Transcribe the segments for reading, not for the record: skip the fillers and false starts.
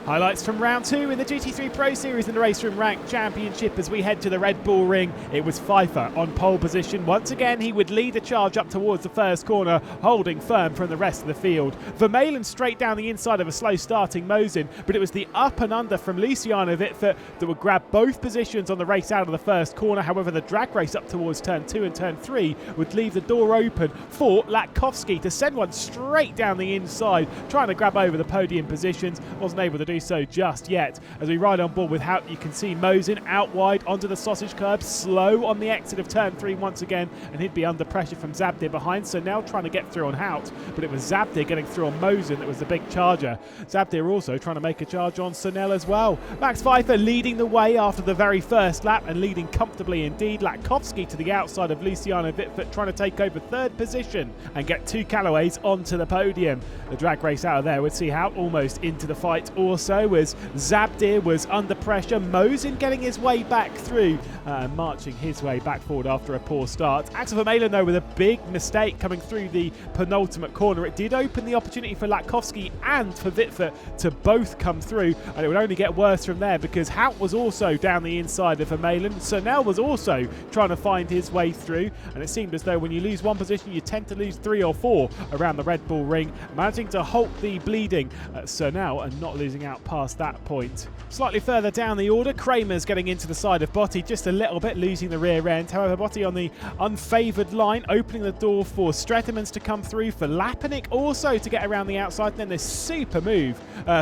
Highlights from round 2 in the GT3 Pro Series in the RaceRoom Ranked Championship as we head to the Red Bull Ring. It was Pfeiffer on pole position. Once again, he would lead the charge up towards the first corner, holding firm from the rest of the field. Vermeulen straight down the inside of a slow starting Mosin, but it was the up and under from Luciano Wittfurt that would grab both positions on the race out of the first corner. However, the drag race up towards turn 2 and turn 3 would leave the door open for Latkovski to send one straight down the inside, trying to grab over the podium positions. Wasn't able to do so just yet. As we ride on board with Hout, you can see Mosin out wide onto the sausage curb, slow on the exit of turn 3 once again, and he'd be under pressure from Zabdir behind. So now trying to get through on Hout, but it was Zabdir getting through on Mosin that was the big charger. Zabdir also trying to make a charge on Sunel as well. Max Pfeiffer leading the way after the very first lap and leading comfortably indeed. Latkovski to the outside of Luciano Wittfurt trying to take over third position and get two Callaways onto the podium. The drag race out of there would see Hout almost into the fight also, as Zabdir was under pressure. Mosin getting his way back through and marching his way back forward after a poor start. Axel Vermeulen though with a big mistake coming through the penultimate corner. It did open the opportunity for Latkovski and for Wittfurt to both come through, and it would only get worse from there because Hout was also down the inside of Vermeulen. Sunel was also trying to find his way through, and it seemed as though when you lose one position you tend to lose 3 or 4 around the Red Bull Ring, managing to halt the bleeding Sunel and not losing out past that point. Slightly further down the order, Kramer's getting into the side of Botti just a little bit, losing the rear end. However, Botti on the unfavoured line, opening the door for Stretemans to come through, for Lapinic also to get around the outside. And then this super move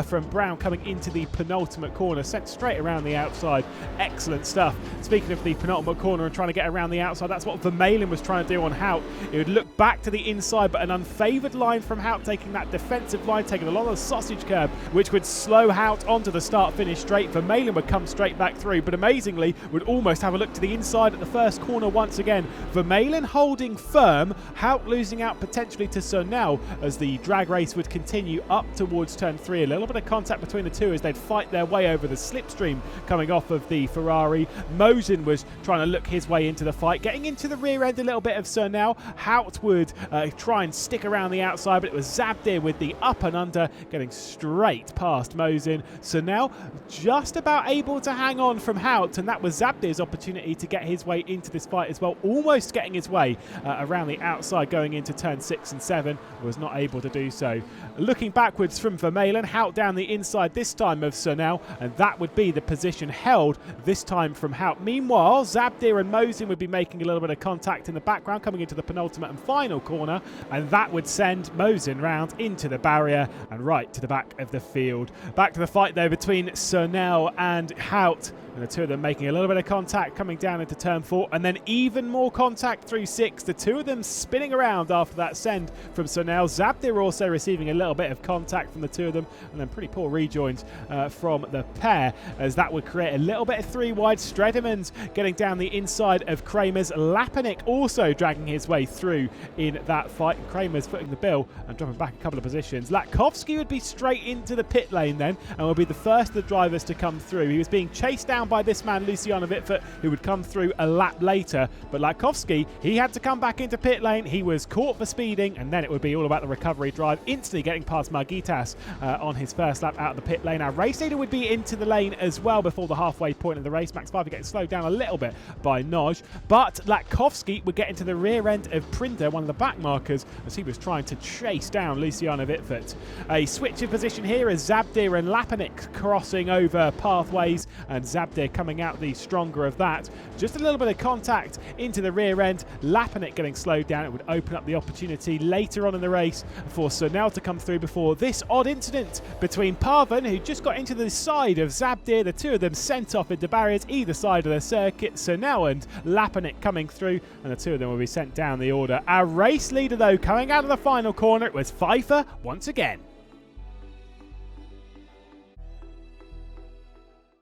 from Brown coming into the penultimate corner, sent straight around the outside. Excellent stuff. Speaking of the penultimate corner and trying to get around the outside, that's what Vermeulen was trying to do on Hout. It would look back to the inside, but an unfavoured line from Hout, taking that defensive line, taking a lot of the sausage curb, which would slow Hout onto the start-finish straight. Vermeulen would come straight back through, but amazingly would almost have a look to the inside at the first corner once again. Vermeulen holding firm, Hout losing out potentially to Sunel as the drag race would continue up towards turn 3. A little bit of contact between the two as they'd fight their way over the slipstream coming off of the Ferrari. Mosin was trying to look his way into the fight, getting into the rear end a little bit of Sunel. Hout would try and stick around the outside, but it was Zabdir with the up and under, getting straight past Mosin. Sunel just about able to hang on from Hout, and that was Zabdir's opportunity to get his way into this fight as well, almost getting his way around the outside going into turn 6 and 7, was not able to do so. Looking backwards from Vermeulen, Hout down the inside this time of Sunel, and that would be the position held this time from Hout. Meanwhile, Zabdir and Mosin would be making a little bit of contact in the background coming into the penultimate and final corner, and that would send Mosin round into the barrier and right to the back of the field. Back to the fight though between Sunel and Hout, and the two of them making a little bit of contact coming down into turn 4, and then even more contact through 6. The two of them spinning around after that send from Sunel. Zabdir also receiving a little bit of contact from the two of them, and then pretty poor rejoins from the pair, as that would create a little bit of 3 wide. Stretemans getting down the inside of Kramer's. Lapinic also dragging his way through in that fight. Kramer's footing the bill and dropping back a couple of positions. Latkovski would be straight into the pit lane then, and will be the first of the drivers to come through. He was being chased down by this man Luciano Wittfurt, who would come through a lap later, but Latkovski, he had to come back into pit lane. He was caught for speeding, and then it would be all about the recovery drive, instantly getting past Margitas on his first lap out of the pit lane. Our race leader would be into the lane as well before the halfway point of the race. Max Pfeiffer getting slowed down a little bit by Noj, but Latkovski would get into the rear end of Printer, one of the back markers, as he was trying to chase down Luciano Wittfurt. A switch of position here as Zabdir and Lapinic crossing over pathways, and Zabdir coming out the stronger of that. Just a little bit of contact into the rear end. Lapinic getting slowed down. It would open up the opportunity later on in the race for Sunel to come through before this odd incident between Parvin, who just got into the side of Zabdir. The two of them sent off into barriers either side of the circuit. Sunel and Lapinic coming through, and the two of them will be sent down the order. Our race leader though coming out of the final corner, it was Pfeiffer once again.